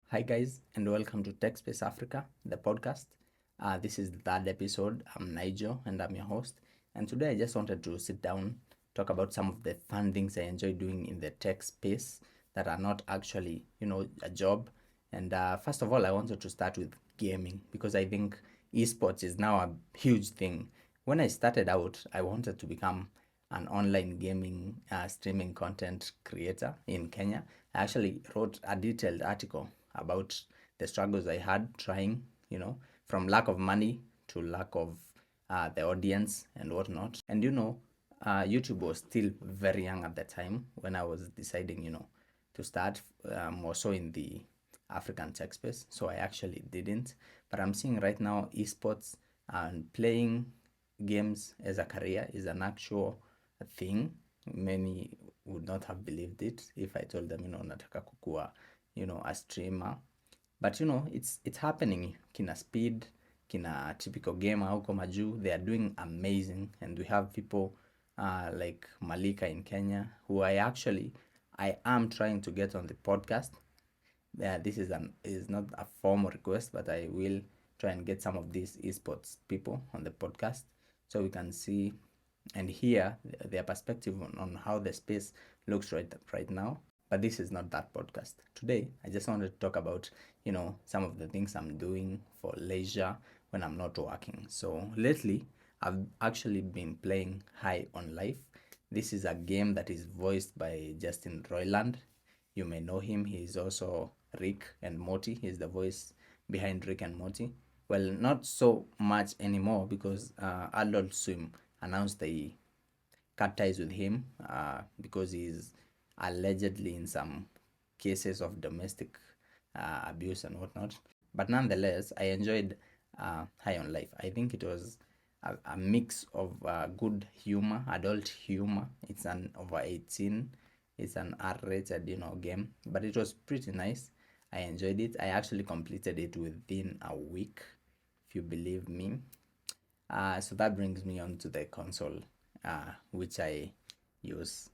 Hi, guys, and welcome to Tech Space Africa, the podcast. This is the third episode. I'm Nigel, and I'm your host. And today I just wanted to sit down, talk about some of the fun things I enjoy doing in the tech space that are not actually, a job. And first of all, I wanted to start with gaming because I think esports is now a huge thing. When I started out, I wanted to become an online gaming streaming content creator in Kenya. I actually wrote a detailed article about the struggles I had trying, from lack of money to lack of the audience and whatnot. And YouTube was still very young at the time when I was deciding, to start more so in the African tech space. So I actually didn't. But I'm seeing right now esports and playing games as a career is an actual thing. Many would not have believed it if I told them, nataka kukua, a streamer. But it's happening. Kina Speed, kina typical gamer huko majuu, they are doing amazing. And we have people like Malika in Kenya who I am trying to get on the podcast. This is not a formal request, but I will try and get some of these esports people on the podcast so we can see and hear their perspective on how the space looks right now. But this is not that podcast. Today, I just wanted to talk about, some of the things I'm doing for leisure when I'm not working. So lately, I've actually been playing High on Life. This is a game that is voiced by Justin Roiland. You may know him. He's also Rick and Morty. He's the voice behind Rick and Morty. Well, not so much anymore because Adult Swim announced they cut ties with him because he's allegedly in some cases of domestic abuse and whatnot. But nonetheless, I enjoyed High on Life. I think it was a mix of good humor, adult humor. It's an over 18, it's an R-rated, game, but it was pretty nice. I enjoyed it. I actually completed it within a week, if you believe me. So that brings me on to the console, which I use.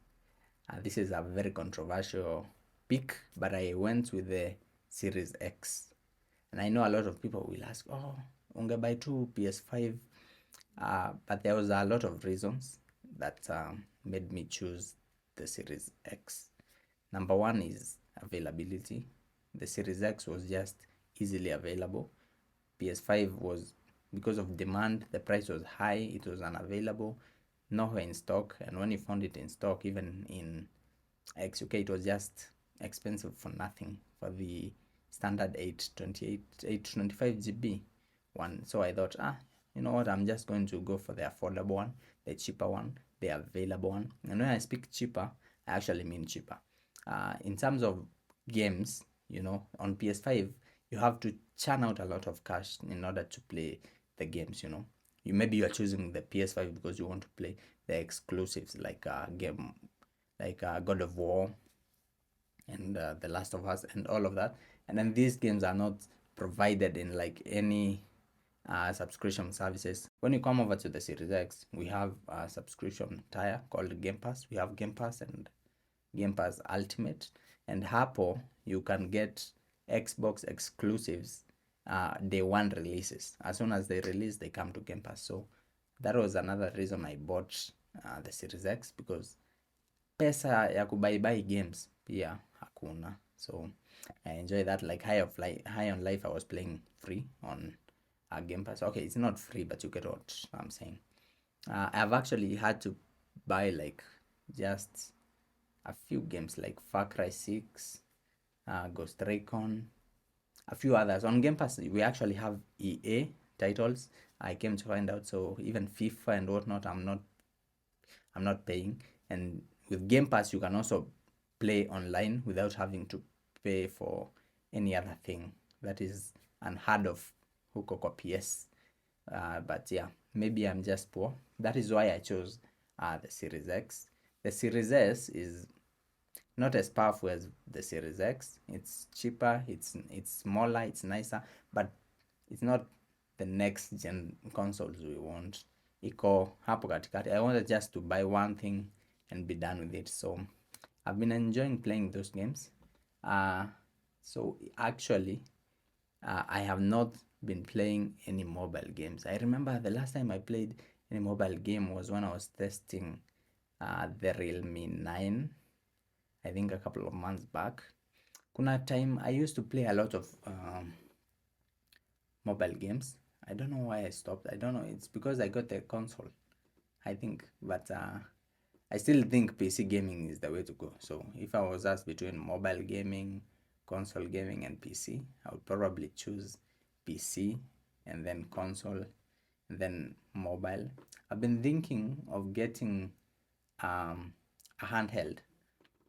This is a very controversial pick, but I went with the Series X. And I know a lot of people will ask, oh, ungebuy two PS5. But there was a lot of reasons that made me choose the Series X. Number one is availability. The Series X was just easily available. PS5 was, because of demand, the price was high, it was unavailable, nowhere in stock, and when you found it in stock, even in XUK, it was just expensive for nothing for the standard 825 GB one. So I thought, you know what, I'm just going to go for the affordable one, the cheaper one, the available one. And when I speak cheaper, I actually mean cheaper. In terms of games, on PS5, you have to churn out a lot of cash in order to play the games. Maybe you are choosing the PS5 because you want to play the exclusives like game like God of War and The Last of Us and all of that. And then these games are not provided in like any subscription services. When you come over to the Series X, we have a subscription tier called Game Pass. We have Game Pass and Game Pass Ultimate. And Hapo, you can get Xbox exclusives day one releases. As soon as they release, they come to Game Pass. So that was another reason I bought the Series X, because pesa ya kubuy games pia hakuna. So I enjoy that. Like High on Life, I was playing free on Game Pass. Okay, it's not free, but you get what I'm saying. I've actually had to buy like just a few games like Far Cry 6, Ghost Recon, a few others. On Game Pass, we actually have EA titles. I came to find out, so even FIFA and whatnot, I'm not paying. And with Game Pass, you can also play online without having to pay for any other thing. That is unheard of huko kwa PS. But yeah, maybe I'm just poor. That is why I chose the Series X. The Series S is not as powerful as the Series X. It's cheaper, it's smaller, it's nicer, but it's not the next gen consoles we want. Iko hapo katikati. I wanted just to buy one thing and be done with it. So I've been enjoying playing those games. So actually, I have not been playing any mobile games. I remember the last time I played any mobile game was when I was testing the Realme 9, I think a couple of months back. Kuna time I used to play a lot of mobile games. I don't know why I stopped. I don't know. It's because I got a console, I think. But I still think PC gaming is the way to go. So if I was asked between mobile gaming, console gaming, and PC, I would probably choose PC and then console and then mobile. I've been thinking of getting a handheld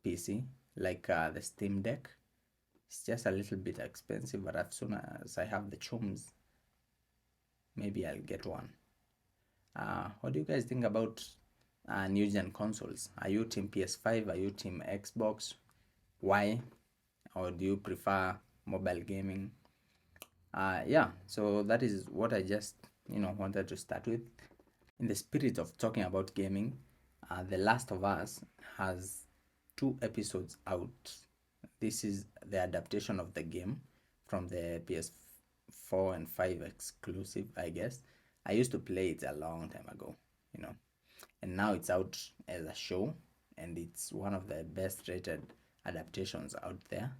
PC like the Steam Deck. It's just a little bit expensive, but as soon as I have the chums, maybe I'll get one. What do you guys think about new gen consoles? Are you team PS5? Are you team Xbox? Why? Or do you prefer mobile gaming? Yeah, so that is what I just wanted to start with. In the spirit of talking about gaming, The Last of Us has 2 episodes out. This is the adaptation of the game from the PS4 and 5 exclusive, I guess. I used to play it a long time ago, you know, and now it's out as a show, and it's one of the best rated adaptations out there.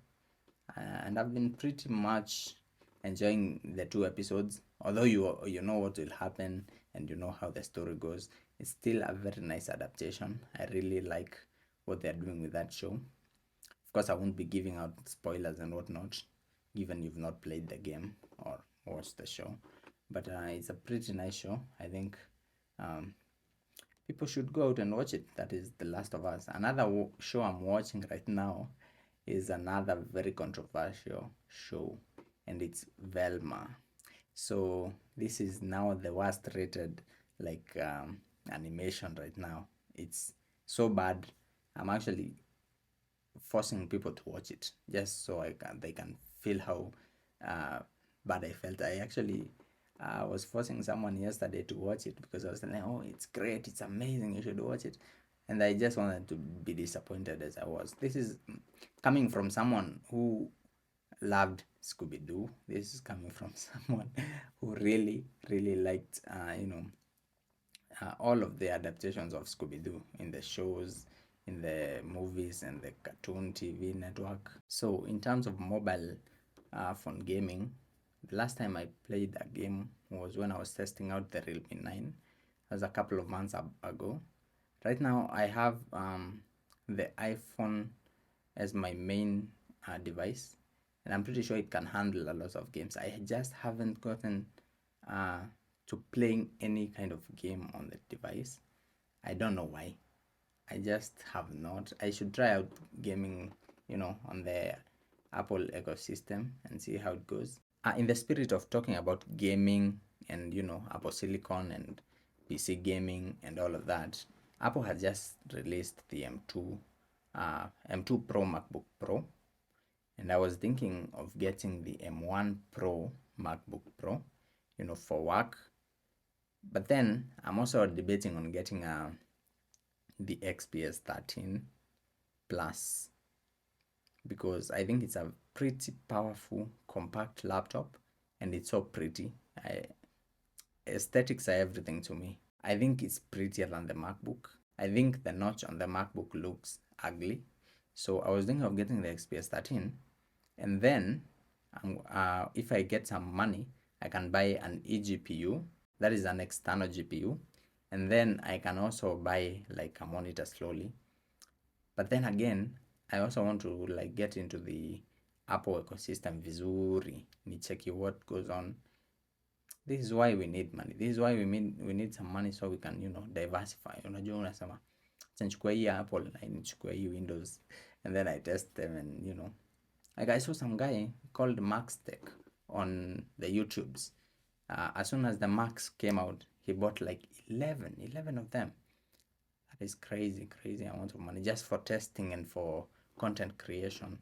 And I've been pretty much enjoying the 2 episodes. Although you know what will happen and you know how the story goes, it's still a very nice adaptation. I really like what they're doing with that show. Of course, I won't be giving out spoilers and whatnot, given you've not played the game or watched the show. But it's a pretty nice show. I think um, people should go out and watch it. That is The Last of Us. Another show I'm watching right now is another very controversial show, and it's Velma. So this is now the worst rated like animation right now. It's so bad. I'm actually forcing people to watch it just so they can feel how uh, bad I felt. I actually was forcing someone yesterday to watch it because I was like, oh, it's great, it's amazing, you should watch it. And I just wanted to be disappointed as I was. This is coming from someone who loved Scooby Doo. This is coming from someone who really, really liked, all of the adaptations of Scooby Doo in the shows, in the movies, and the cartoon TV network. So, in terms of mobile phone gaming, the last time I played a game was when I was testing out the Realme 9. That was a couple of months ago. Right now, I have the iPhone as my main device, and I'm pretty sure it can handle a lot of games. I just haven't gotten uh, to playing any kind of game on the device. I don't know why. I just have not. I should try out gaming, on the Apple ecosystem and see how it goes. In the spirit of talking about gaming and Apple Silicon and PC gaming and all of that, Apple has just released the M2 Pro MacBook Pro, and I was thinking of getting the M1 Pro MacBook Pro, for work. But then I'm also debating on getting the XPS 13 Plus because I think it's a pretty powerful, compact laptop, and it's so pretty. Aesthetics are everything to me. I think it's prettier than the MacBook. I think the notch on the MacBook looks ugly. So I was thinking of getting the XPS 13, and then if I get some money, I can buy an eGPU, that is an external GPU, and then I can also buy like a monitor slowly. But then again, I also want to like get into the Apple ecosystem vizuri, nicheki what goes on. This is why we need money. This is why we need some money so we can diversify. Unajua unasema acha nichukue hii Apple na nichukue hii Windows, and then I test them, and like I saw some guy called Max Tech on the YouTubes. As soon as the Max came out, he bought like 11 of them. That is crazy amount of money just for testing and for content creation.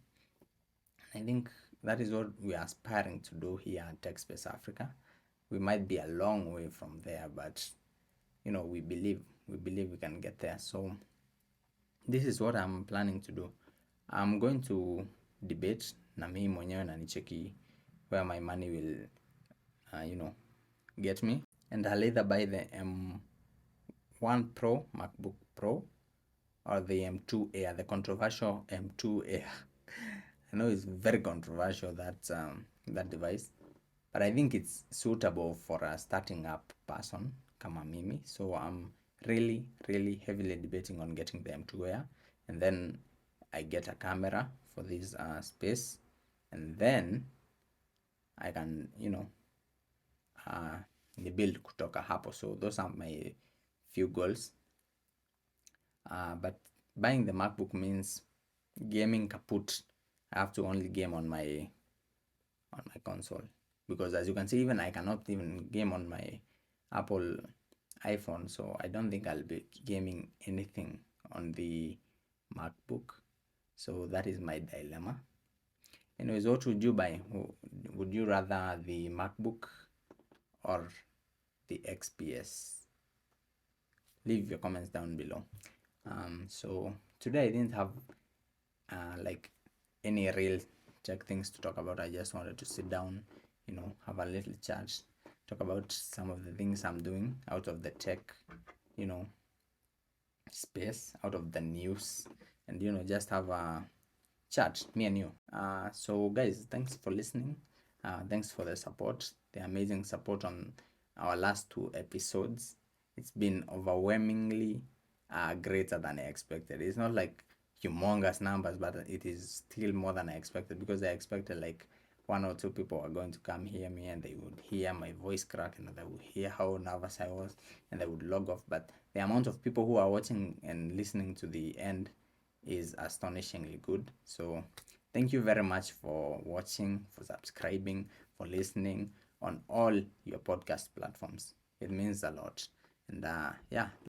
I think that is what we are aspiring to do here at TechSpace Africa. We might be a long way from there, but we believe we can get there. So this is what I'm planning to do. I'm going to debate na mimi mwenyewe nanicheki where my money will get me, and I'll either buy the M1 Pro, MacBook Pro, or the M2 Air, the controversial M2 Air. I know it's very controversial, that device, but I think it's suitable for a starting up person kama mimi. So I'm really heavily debating on getting the M2 Air, and then I get a camera for this space, and then I can ni build kutoka hapo. So those are my few goals, but buying the MacBook means gaming kaput. I have to only game on my console, because as you can see, even I cannot even game on my Apple iPhone, so I don't think I'll be gaming anything on the MacBook. So that is my dilemma. Anyways, what would you buy? Would you rather the MacBook or the XPS? Leave your comments down below. So today I didn't have like any real tech things to talk about. I just wanted to sit down, have a little chat, talk about some of the things I'm doing out of the tech, space, out of the news, and just have a chat, me and you. So guys, thanks for listening. Thanks for the support, the amazing support on our last 2 episodes. It's been overwhelmingly greater than I expected. It's not like humongous numbers, but it is still more than I expected, because I expected like 1 or 2 people are going to come hear me, and they would hear my voice crack, and they would hear how nervous I was, and they would log off. But the amount of people who are watching and listening to the end is astonishingly good. So thank you very much for watching, for subscribing, for listening on all your podcast platforms. It means a lot. And yeah,